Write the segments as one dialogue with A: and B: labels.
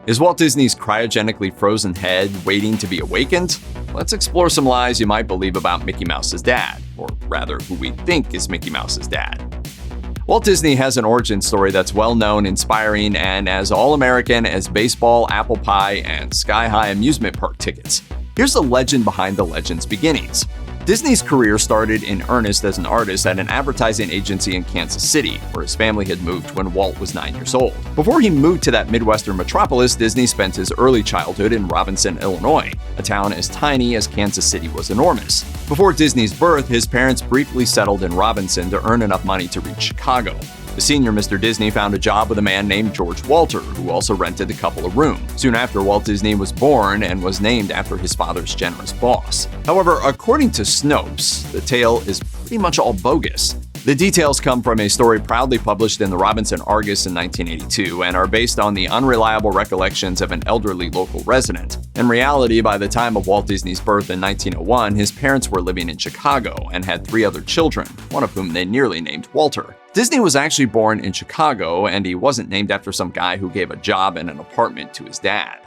A: Is Walt Disney's cryogenically frozen head waiting to be awakened? Let's explore some lies you might believe about Mickey Mouse's dad, or rather, who we think is Mickey Mouse's dad. Walt Disney has an origin story that's well-known, inspiring, and as all-American as baseball, apple pie, and sky-high amusement park tickets. Here's the legend behind the legend's beginnings. Disney's career started in earnest as an artist at an advertising agency in Kansas City, where his family had moved when Walt was 9 years old. Before he moved to that Midwestern metropolis, Disney spent his early childhood in Robinson, Illinois, a town as tiny as Kansas City was enormous. Before Disney's birth, his parents briefly settled in Robinson to earn enough money to reach Chicago. The senior Mr. Disney found a job with a man named George Walter, who also rented the couple a room. Soon after, Walt Disney was born and was named after his father's generous boss. However, according to Snopes, the tale is pretty much all bogus. The details come from a story proudly published in the Robinson Argus in 1982 and are based on the unreliable recollections of an elderly local resident. In reality, by the time of Walt Disney's birth in 1901, his parents were living in Chicago and had 3 other children, one of whom they nearly named Walter. Disney was actually born in Chicago, and he wasn't named after some guy who gave a job and an apartment to his dad.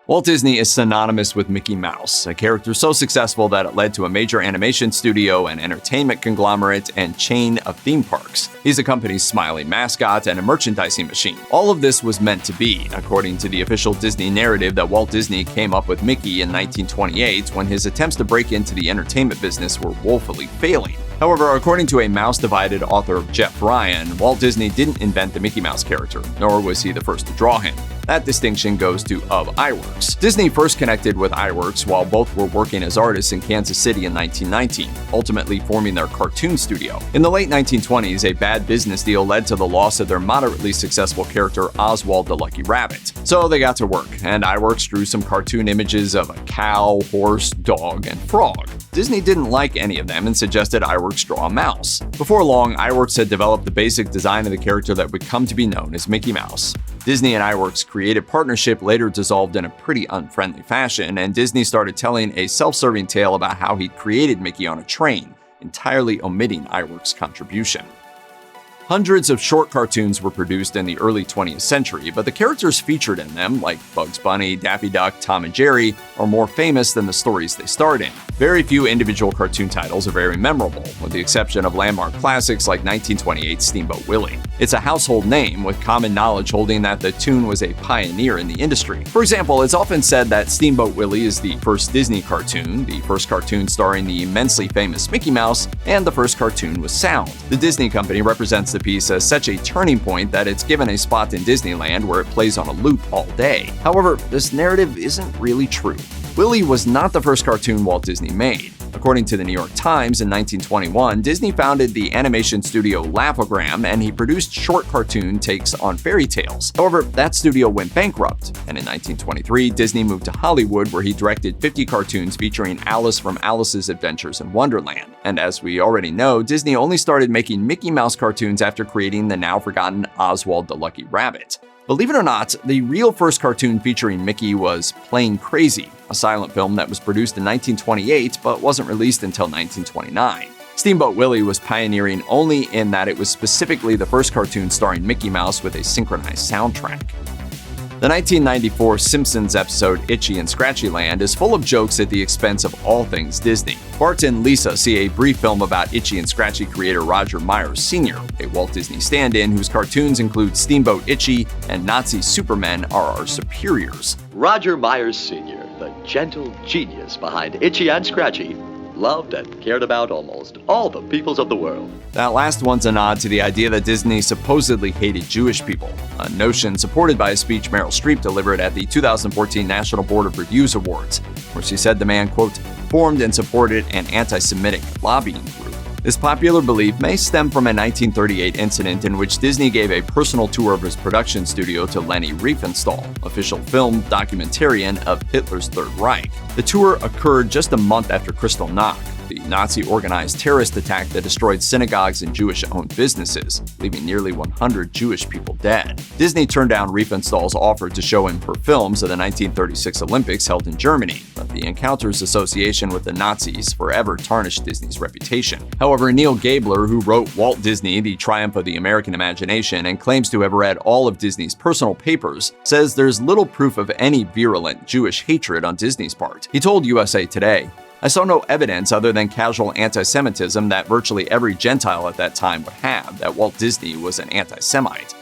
A: Walt Disney is synonymous with Mickey Mouse, a character so successful that it led to a major animation studio, an entertainment conglomerate, and chain of theme parks. He's the company's smiling mascot and a merchandising machine. All of this was meant to be, according to the official Disney narrative that Walt Disney came up with Mickey in 1928 when his attempts to break into the entertainment business were woefully failing. However, according to a mouse-divided author, Jeff Ryan, Walt Disney didn't invent the Mickey Mouse character, nor was he the first to draw him. That distinction goes to Of Iwerks. Disney first connected with Iwerks while both were working as artists in Kansas City in 1919, ultimately forming their cartoon studio. In the late 1920s, a bad business deal led to the loss of their moderately successful character Oswald the Lucky Rabbit. So they got to work, and Iwerks drew some cartoon images of a cow, horse, dog, and frog. Disney didn't like any of them and suggested Iwerks draw a mouse. Before long, Iwerks had developed the basic design of the character that would come to be known as Mickey Mouse. Disney and Iwerks' creative partnership later dissolved in a pretty unfriendly fashion, and Disney started telling a self-serving tale about how he'd created Mickey on a train, entirely omitting Iwerks' contribution. Hundreds of short cartoons were produced in the early 20th century, but the characters featured in them, like Bugs Bunny, Daffy Duck, Tom and Jerry, are more famous than the stories they starred in. Very few individual cartoon titles are very memorable, with the exception of landmark classics like 1928's Steamboat Willie. It's a household name, with common knowledge holding that the tune was a pioneer in the industry. For example, it's often said that Steamboat Willie is the first Disney cartoon, the first cartoon starring the immensely famous Mickey Mouse, and the first cartoon with sound. The Disney Company represents the piece as such a turning point that it's given a spot in Disneyland where it plays on a loop all day. However, this narrative isn't really true. Willie was not the first cartoon Walt Disney made. According to the New York Times, in 1921, Disney founded the animation studio Laugh-O-Gram, and he produced short cartoon takes on fairy tales. However, that studio went bankrupt, and in 1923, Disney moved to Hollywood, where he directed 50 cartoons featuring Alice from Alice's Adventures in Wonderland. And as we already know, Disney only started making Mickey Mouse cartoons after creating the now-forgotten Oswald the Lucky Rabbit. Believe it or not, the real first cartoon featuring Mickey was Plain Crazy, a silent film that was produced in 1928 but wasn't released until 1929. Steamboat Willie was pioneering only in that it was specifically the first cartoon starring Mickey Mouse with a synchronized soundtrack. The 1994 Simpsons episode Itchy and Scratchy Land is full of jokes at the expense of all things Disney. Bart and Lisa see a brief film about Itchy and Scratchy creator Roger Myers Sr., a Walt Disney stand-in whose cartoons include Steamboat Itchy and Nazi Supermen are our superiors.
B: Roger Myers Sr., the gentle genius behind Itchy and Scratchy, loved and cared about almost all the peoples of the world.
A: That last one's a nod to the idea that Disney supposedly hated Jewish people, a notion supported by a speech Meryl Streep delivered at the 2014 National Board of Reviews Awards, where she said the man, quote, formed and supported an anti-Semitic lobbying group. This popular belief may stem from a 1938 incident in which Disney gave a personal tour of his production studio to Leni Riefenstahl, official film documentarian of Hitler's Third Reich. The tour occurred just a month after Kristallnacht, the Nazi-organized terrorist attack that destroyed synagogues and Jewish-owned businesses, leaving nearly 100 Jewish people dead. Disney turned down Riefenstahl's offer to show him her films at the 1936 Olympics held in Germany, but the encounter's association with the Nazis forever tarnished Disney's reputation. However, Neil Gabler, who wrote Walt Disney, The Triumph of the American Imagination, and claims to have read all of Disney's personal papers, says there's little proof of any virulent Jewish hatred on Disney's part. He told USA Today, "I saw no evidence other than casual antisemitism that virtually every Gentile at that time would have, that Walt Disney was an anti-Semite."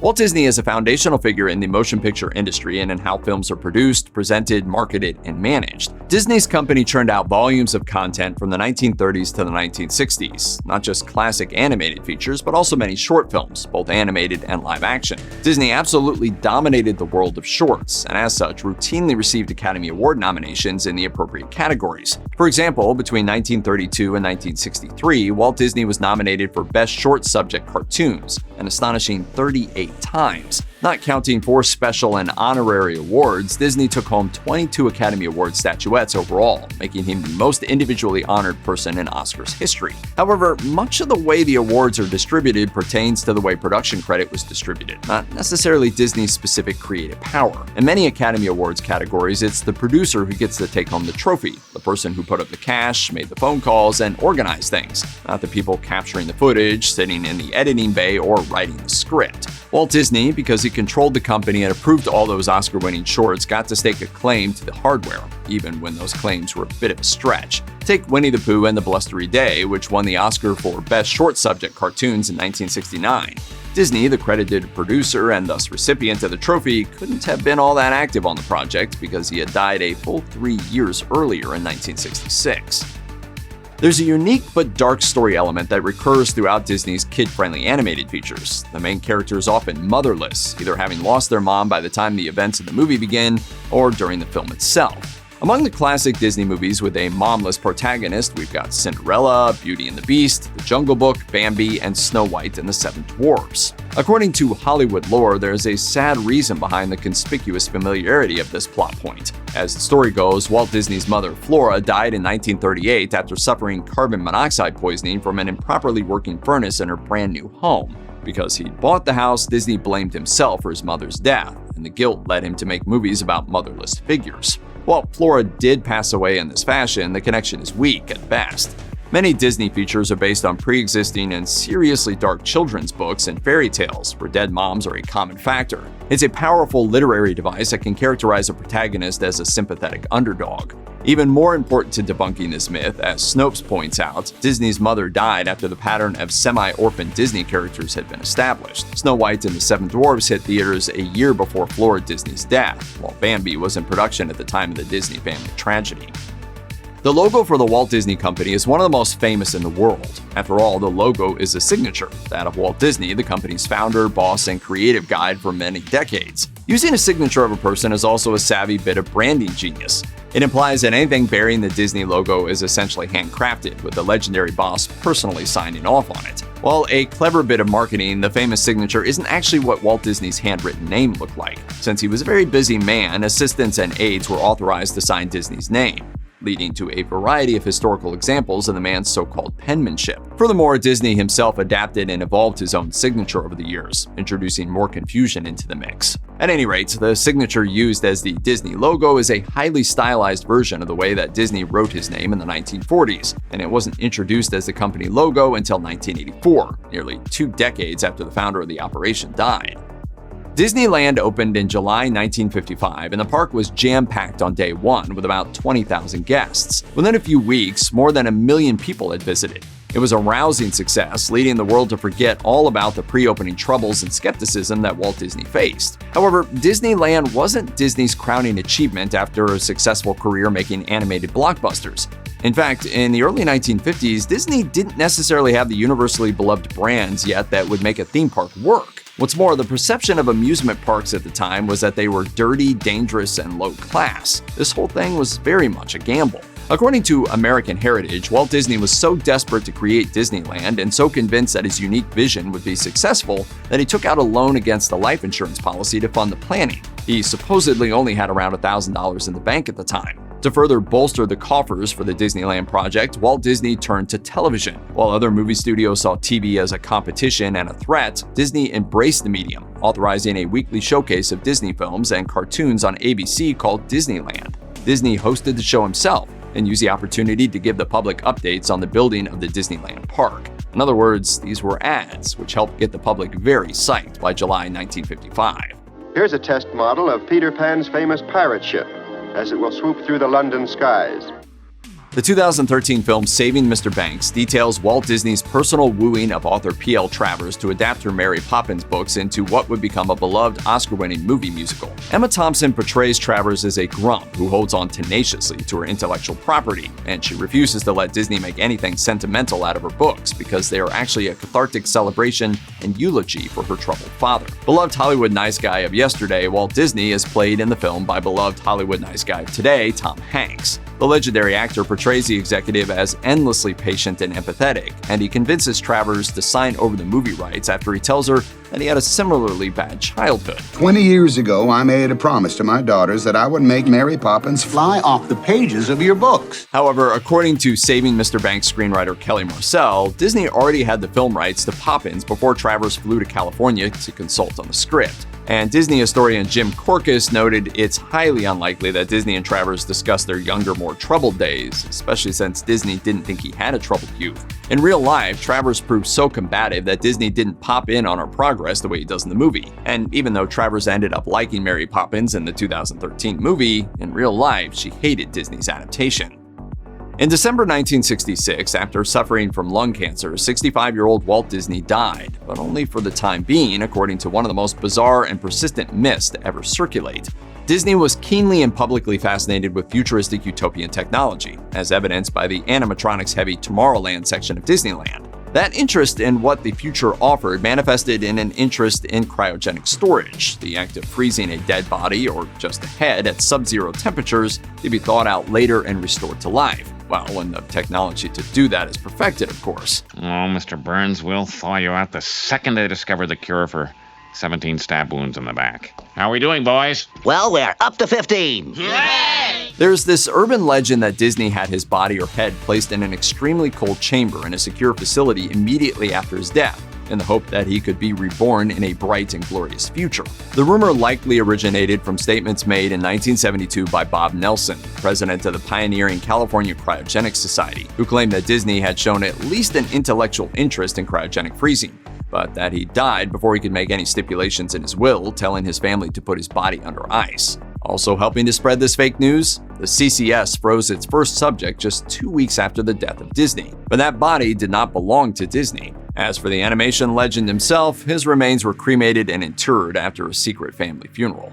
A: Walt Disney is a foundational figure in the motion picture industry and in how films are produced, presented, marketed, and managed. Disney's company churned out volumes of content from the 1930s to the 1960s, not just classic animated features, but also many short films, both animated and live action. Disney absolutely dominated the world of shorts, and as such, routinely received Academy Award nominations in the appropriate categories. For example, between 1932 and 1963, Walt Disney was nominated for Best Short Subject Cartoons, an astonishing 38 times. Not counting 4 special and honorary awards, Disney took home 22 Academy Award statuettes overall, making him the most individually honored person in Oscars history. However, much of the way the awards are distributed pertains to the way production credit was distributed, not necessarily Disney's specific creative power. In many Academy Awards categories, it's the producer who gets to take home the trophy, the person who put up the cash, made the phone calls, and organized things, not the people capturing the footage, sitting in the editing bay, or writing the script. Walt Disney, because he controlled the company and approved all those Oscar-winning shorts, got to stake a claim to the hardware, even when those claims were a bit of a stretch. Take Winnie the Pooh and the Blustery Day, which won the Oscar for Best Short Subject Cartoons in 1969. Disney, the credited producer and thus recipient of the trophy, couldn't have been all that active on the project because he had died a full 3 years earlier in 1966. There's a unique but dark story element that recurs throughout Disney's kid-friendly animated features. The main character is often motherless, either having lost their mom by the time the events of the movie begin or during the film itself. Among the classic Disney movies with a momless protagonist, we've got Cinderella, Beauty and the Beast, The Jungle Book, Bambi, and Snow White and the Seven Dwarfs. According to Hollywood lore, there is a sad reason behind the conspicuous familiarity of this plot point. As the story goes, Walt Disney's mother, Flora, died in 1938 after suffering carbon monoxide poisoning from an improperly working furnace in her brand new home. Because he'd bought the house, Disney blamed himself for his mother's death, and the guilt led him to make movies about motherless figures. While Flora did pass away in this fashion, the connection is weak at best. Many Disney features are based on pre-existing and seriously dark children's books and fairy tales, where dead moms are a common factor. It's a powerful literary device that can characterize a protagonist as a sympathetic underdog. Even more important to debunking this myth, as Snopes points out, Disney's mother died after the pattern of semi-orphan Disney characters had been established. Snow White and the Seven Dwarfs hit theaters a year before Flora Disney's death, while Bambi was in production at the time of the Disney family tragedy. The logo for the Walt Disney Company is one of the most famous in the world. After all, the logo is a signature, that of Walt Disney, the company's founder, boss, and creative guide for many decades. Using a signature of a person is also a savvy bit of branding genius. It implies that anything bearing the Disney logo is essentially handcrafted, with the legendary boss personally signing off on it. While a clever bit of marketing, the famous signature isn't actually what Walt Disney's handwritten name looked like. Since he was a very busy man, assistants and aides were authorized to sign Disney's name, leading to a variety of historical examples of the man's so-called penmanship. Furthermore, Disney himself adapted and evolved his own signature over the years, introducing more confusion into the mix. At any rate, the signature used as the Disney logo is a highly stylized version of the way that Disney wrote his name in the 1940s, and it wasn't introduced as the company logo until 1984, nearly 2 decades after the founder of the operation died. Disneyland opened in July 1955, and the park was jam-packed on day one with about 20,000 guests. Within a few weeks, more than 1 million people had visited. It was a rousing success, leading the world to forget all about the pre-opening troubles and skepticism that Walt Disney faced. However, Disneyland wasn't Disney's crowning achievement after a successful career making animated blockbusters. In fact, in the early 1950s, Disney didn't necessarily have the universally beloved brands yet that would make a theme park work. What's more, the perception of amusement parks at the time was that they were dirty, dangerous, and low class. This whole thing was very much a gamble. According to American Heritage, Walt Disney was so desperate to create Disneyland and so convinced that his unique vision would be successful that he took out a loan against a life insurance policy to fund the planning. He supposedly only had around $1,000 in the bank at the time. To further bolster the coffers for the Disneyland project, Walt Disney turned to television. While other movie studios saw TV as a competition and a threat, Disney embraced the medium, authorizing a weekly showcase of Disney films and cartoons on ABC called Disneyland. Disney hosted the show himself and used the opportunity to give the public updates on the building of the Disneyland park. In other words, these were ads, which helped get the public very psyched by July 1955.
C: Here's a test model of Peter Pan's famous pirate ship, as it will swoop through the London skies.
A: The 2013 film Saving Mr. Banks details Walt Disney's personal wooing of author P.L. Travers to adapt her Mary Poppins books into what would become a beloved Oscar-winning movie musical. Emma Thompson portrays Travers as a grump who holds on tenaciously to her intellectual property, and she refuses to let Disney make anything sentimental out of her books because they are actually a cathartic celebration and eulogy for her troubled father. Beloved Hollywood nice guy of yesterday, Walt Disney is played in the film by beloved Hollywood nice guy of today, Tom Hanks. The legendary actor portrays the executive as endlessly patient and empathetic, and he convinces Travers to sign over the movie rights after he tells her that he had a similarly bad childhood.
D: 20 years ago, I made a promise to my daughters that I would make Mary Poppins fly off the pages of your books.
A: However, according to Saving Mr. Banks screenwriter Kelly Marcel, Disney already had the film rights to Poppins before Travers flew to California to consult on the script. And Disney historian Jim Korkis noted it's highly unlikely that Disney and Travers discussed their younger, more troubled days, especially since Disney didn't think he had a troubled youth. In real life, Travers proved so combative that Disney didn't pop in on her progress the way he does in the movie. And even though Travers ended up liking Mary Poppins in the 2013 movie, in real life, she hated Disney's adaptation. In December 1966, after suffering from lung cancer, 65-year-old Walt Disney died, but only for the time being, according to one of the most bizarre and persistent myths to ever circulate. Disney was keenly and publicly fascinated with futuristic utopian technology, as evidenced by the animatronics-heavy Tomorrowland section of Disneyland. That interest in what the future offered manifested in an interest in cryogenic storage, the act of freezing a dead body or just a head at sub-zero temperatures to be thawed out later and restored to life. Well, when the technology to do that is perfected, of course.
E: Oh, Mr. Burns, we'll thaw you out the second they discover the cure for 17 stab wounds in the back. How are we doing, boys?
F: Well, we're up to 15.
A: There's this urban legend that Disney had his body or head placed in an extremely cold chamber in a secure facility immediately after his death, in the hope that he could be reborn in a bright and glorious future. The rumor likely originated from statements made in 1972 by Bob Nelson, president of the pioneering California Cryogenics Society, who claimed that Disney had shown at least an intellectual interest in cryogenic freezing, but that he died before he could make any stipulations in his will, telling his family to put his body under ice. Also helping to spread this fake news, the CCS froze its first subject just 2 weeks after the death of Disney, but that body did not belong to Disney. As for the animation legend himself, his remains were cremated and interred after a secret family funeral.